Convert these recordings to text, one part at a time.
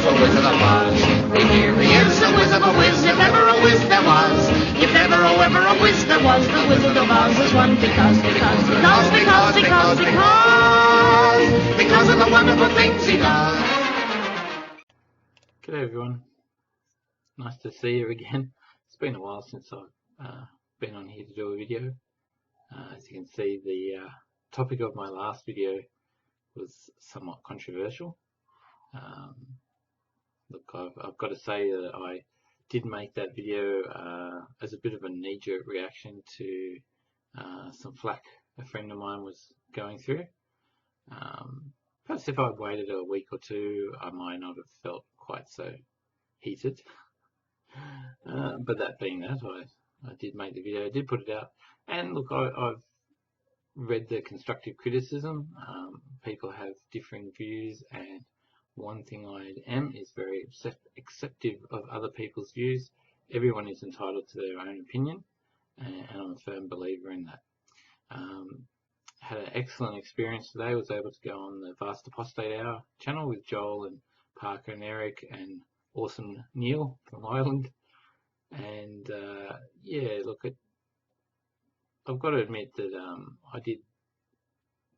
a Wizard of Oz. And here he is, the Wizard of Wiz, if ever a Wiz there was. If ever a Wiz there was, the Wizard of Oz is one because of the wonderful things he does. G'day everyone, nice to see you again. It's been a while since I've been on here to do a video. As you can see, the topic of my last video was somewhat controversial. Look, I've got to say that I did make that video as a bit of a knee-jerk reaction to some flack a friend of mine was going through. Perhaps if I'd waited a week or two, I might not have felt quite so heated. But that being that, I did make the video, I did put it out, and look, I've read the constructive criticism. People have differing views, and one thing I am is very acceptive of other people's views. Everyone is entitled to their own opinion, and I'm a firm believer in that. Had an excellent experience today. Was able to go on the Vast Apostate Hour channel with Joel and Parker and Eric and awesome Neil from Ireland. And yeah, look, I've got to admit that I did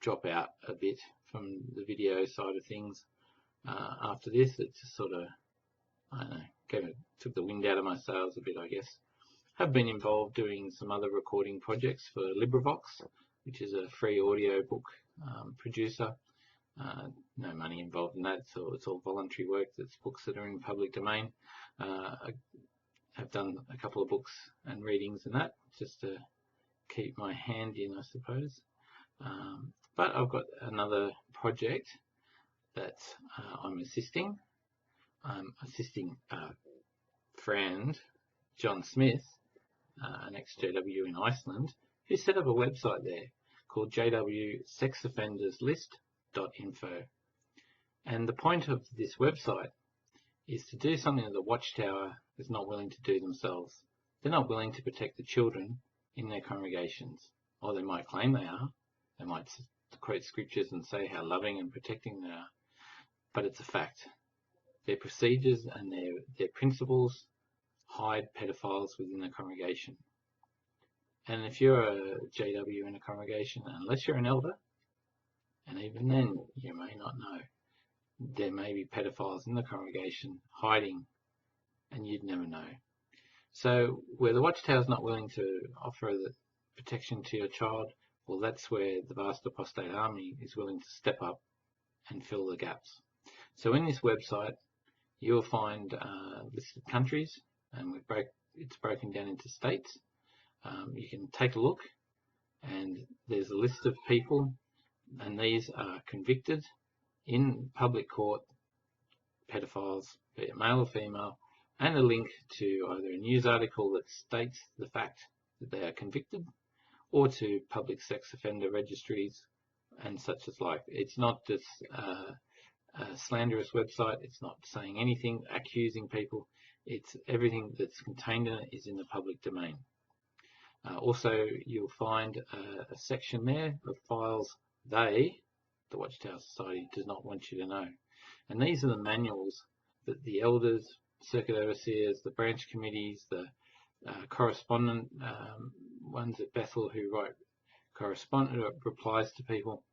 drop out a bit from the video side of things. After this, it just sort of, I don't know, took the wind out of my sails a bit, I guess. Have been involved doing some other recording projects for LibriVox, which is a free audio book producer. No money involved in that, so it's all voluntary work. That's books that are in public domain. I have done a couple of books and readings and that, just to keep my hand in, I suppose. But I've got another project that I'm assisting. I'm assisting a friend, John Smith, an ex-JW in Iceland, who set up a website there called jwsexoffenderslist.info. And the point of this website is to do something that the Watchtower is not willing to do themselves. They're not willing to protect the children in their congregations, or they might claim they are. They might quote scriptures and say how loving and protecting they are, but it's a fact. Their procedures and their principles hide pedophiles within the congregation. And if you're a JW in a congregation, unless you're an elder, and even then you may not know, there may be pedophiles in the congregation hiding, and you'd never know. So where the Watchtower is not willing to offer the protection to your child, well, that's where the Vast Apostate Army is willing to step up and fill the gaps. So in this website, you'll find listed countries, and it's broken down into states. You can take a look, and there's a list of people, and these are convicted in public court pedophiles, be it male or female, and a link to either a news article that states the fact that they are convicted, or to public sex offender registries and such as like. It's not just a slanderous website. It's not saying anything accusing people. It's everything that's contained in it is in the public domain. Also, you'll find a section there of files the Watchtower Society does not want you to know. And these are the manuals that the elders, circuit overseers, the branch committees, the correspondent ones at Bethel who write replies to people.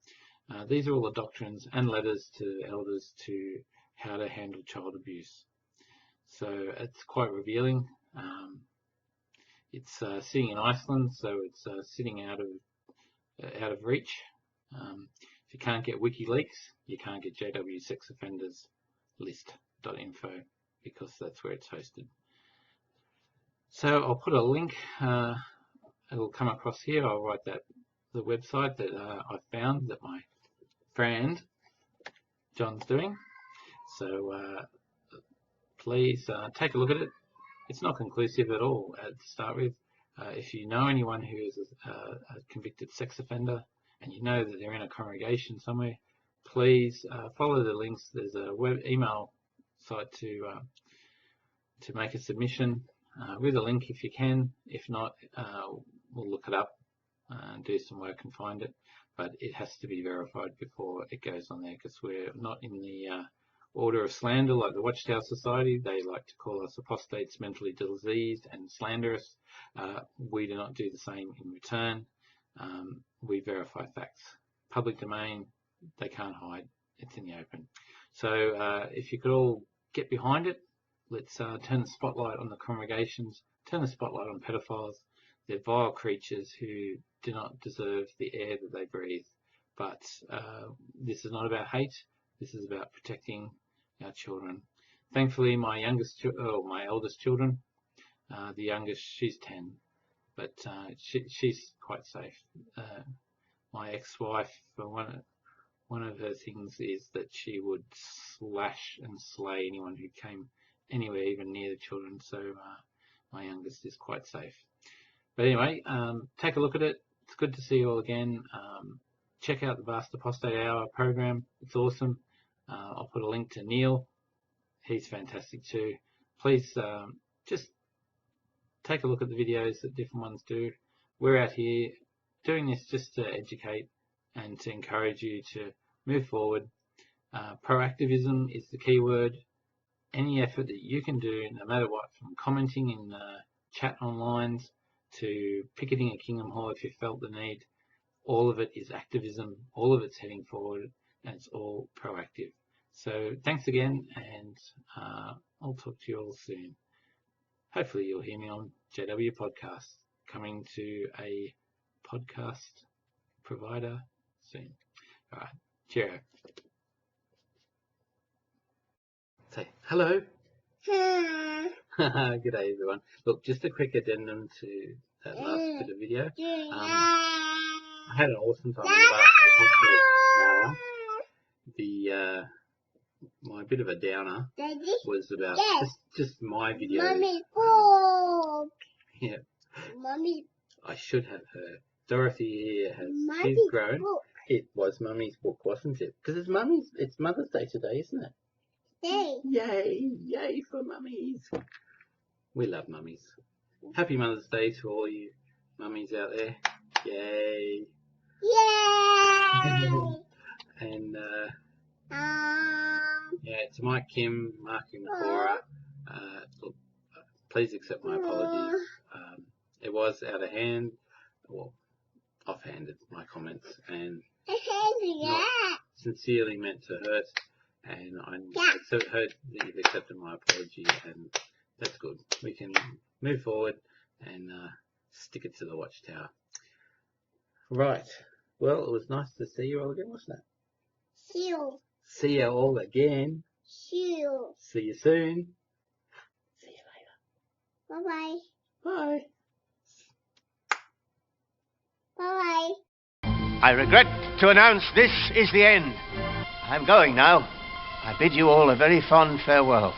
These are all the doctrines and letters to elders to how to handle child abuse. So it's quite revealing. It's sitting in Iceland, so it's sitting out of reach. If you can't get WikiLeaks, you can't get jwsexoffenderslist.info, because that's where it's hosted. So I'll put a link. It'll come across here. I'll write the website that I found that my friend John's doing. So please take a look at it. It's not conclusive at all to start with. If you know anyone who is a convicted sex offender and you know that they're in a congregation somewhere, please follow the links. There's a web email site to make a submission with a link if you can. If not, we'll look it up and do some work and find it. But it has to be verified before it goes on there, because we're not in the order of slander, like the Watchtower Society. They like to call us apostates, mentally diseased, and slanderous. We do not do the same in return. We verify facts. Public domain, they can't hide. It's in the open. So if you could all get behind it, let's turn the spotlight on the congregations, turn the spotlight on pedophiles. They're vile creatures who do not deserve the air that they breathe. But this is not about hate. This is about protecting our children. Thankfully, my eldest children, the youngest, she's 10, but she's quite safe. My ex-wife, one of her things is that she would slash and slay anyone who came anywhere even near the children. So my youngest is quite safe. But anyway, take a look at it. It's good to see you all again. Check out the Vast Apostate Hour program. It's awesome. I'll put a link to Neil. He's fantastic too. Please just take a look at the videos that different ones do. We're out here doing this just to educate and to encourage you to move forward. Proactivism is the key word. Any effort that you can do, no matter what, from commenting in chat online to picketing at Kingdom Hall if you felt the need, all of it is activism, all of it's heading forward, and it's all proactive. So thanks again, and I'll talk to you all soon. Hopefully you'll hear me on JW Podcast, coming to a podcast provider soon. All right, cheerio. Say hello. Good day, everyone. Look, just a quick addendum to that last bit of video. I had an awesome time in the Vast. My bit of a downer was about just my video. Mummy book. Yeah. Mummy. I should have her. Dorothy here has Mummy's she's grown. book. It was Mummy's book, wasn't it? Because it's Mother's Day today, isn't it? Day. Yay for mummies. We love mummies. Happy Mother's Day to all you mummies out there. Yay. Yay. And yeah, to Mike, Kim, Mark and Cora, look, please accept my apologies. It was out of hand, well, offhanded, my comments, and not sincerely meant to hurt. And I heard that you've accepted my apology, and that's good. We can move forward and stick it to the Watchtower. Right. Well, it was nice to see you all again, wasn't it? See you all again. See you soon. See you later. Bye-bye. Bye. Bye-bye. I regret to announce this is the end. I'm going now. I bid you all a very fond farewell.